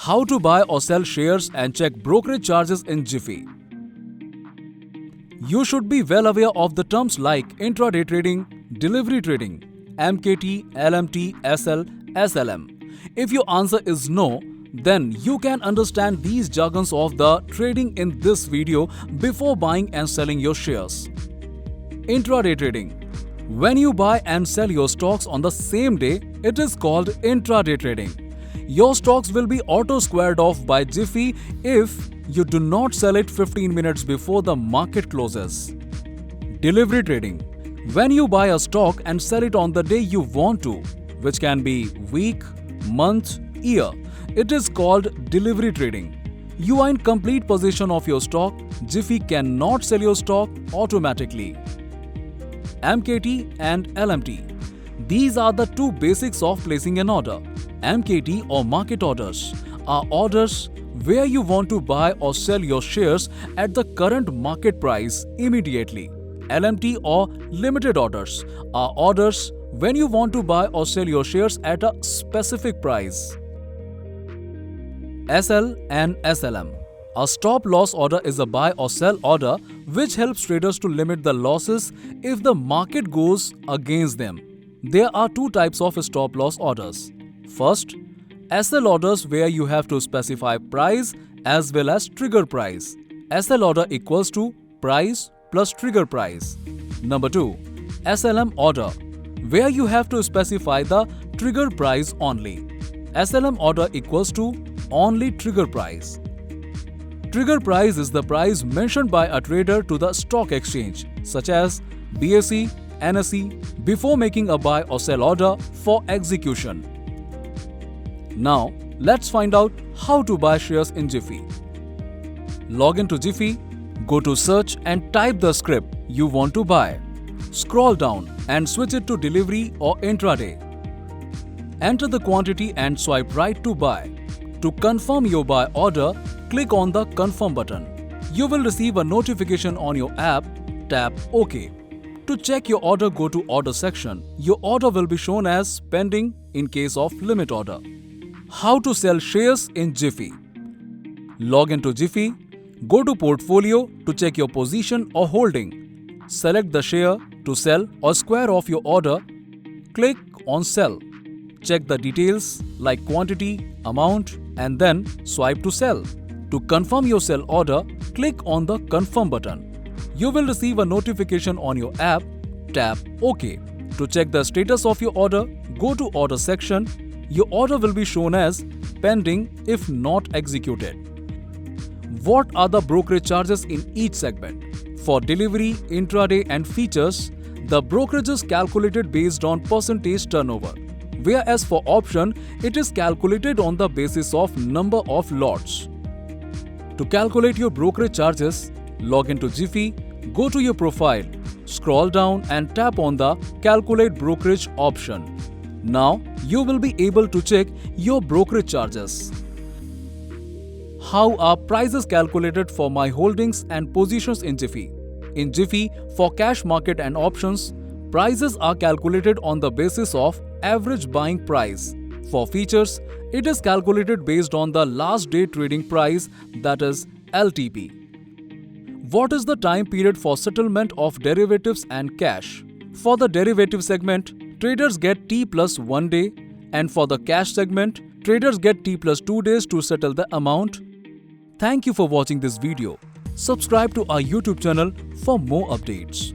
How to buy or sell shares and check brokerage charges in Jiffy. You should be well aware of the terms like intraday trading, delivery trading, MKT, LMT, SL, SLM. If your answer is no, then you can understand these jargons of the trading in this video before buying and selling your shares. Intraday trading. When you buy and sell your stocks on the same day, it is called intraday trading. Your stocks will be auto-squared off by Jiffy if you do not sell it 15 minutes before the market closes. Delivery trading. When you buy a stock and sell it on the day you want to, which can be week, month, year, it is called delivery trading. You are in complete possession of your stock. Jiffy cannot sell your stock automatically. MKT and LMT. These are the two basics of placing an order. MKT or market orders are orders where you want to buy or sell your shares at the current market price immediately. LMT or limited orders are orders when you want to buy or sell your shares at a specific price. SL and SLM. A stop loss order is a buy or sell order which helps traders to limit the losses if the market goes against them. There are two types of stop loss orders. First, SL orders where you have to specify price as well as trigger price. SL order equals to price plus trigger price. Number 2, SLM order where you have to specify the trigger price only. SLM order equals to only trigger price. Trigger price is the price mentioned by a trader to the stock exchange such as BSE, NSE before making a buy or sell order for execution. Now, let's find out how to buy shares in Jiffy. Log into Jiffy, go to search and type the script you want to buy. Scroll down and switch it to delivery or intraday. Enter the quantity and swipe right to buy. To confirm your buy order, click on the confirm button. You will receive a notification on your app. Tap OK. To check your order, go to order section. Your order will be shown as pending in case of limit order. How to sell shares in Jiffy. Log into Jiffy. Go to portfolio to check your position or holding. Select the share to sell or square off your order. Click on sell. Check the details like quantity, amount and then swipe to sell. To confirm your sell order, click on the confirm button. You will receive a notification on your app. Tap OK. To check the status of your order, go to order section. Your order will be shown as pending if not executed. What are the brokerage charges in each segment? For delivery, intraday and features, the brokerage is calculated based on percentage turnover. Whereas for option, it is calculated on the basis of number of lots. To calculate your brokerage charges, log into Jiffy, go to your profile, scroll down and tap on the Calculate Brokerage option. Now, you will be able to check your brokerage charges. How are prices calculated for my holdings and positions in Jiffy? In Jiffy, for cash market and options, prices are calculated on the basis of average buying price. For features, it is calculated based on the last day trading price, that is LTP. What is the time period for settlement of derivatives and cash? For the derivative segment, traders get T plus 1 day, and for the cash segment, traders get T plus 2 days to settle the amount. Thank you for watching this video. Subscribe to our YouTube channel for more updates.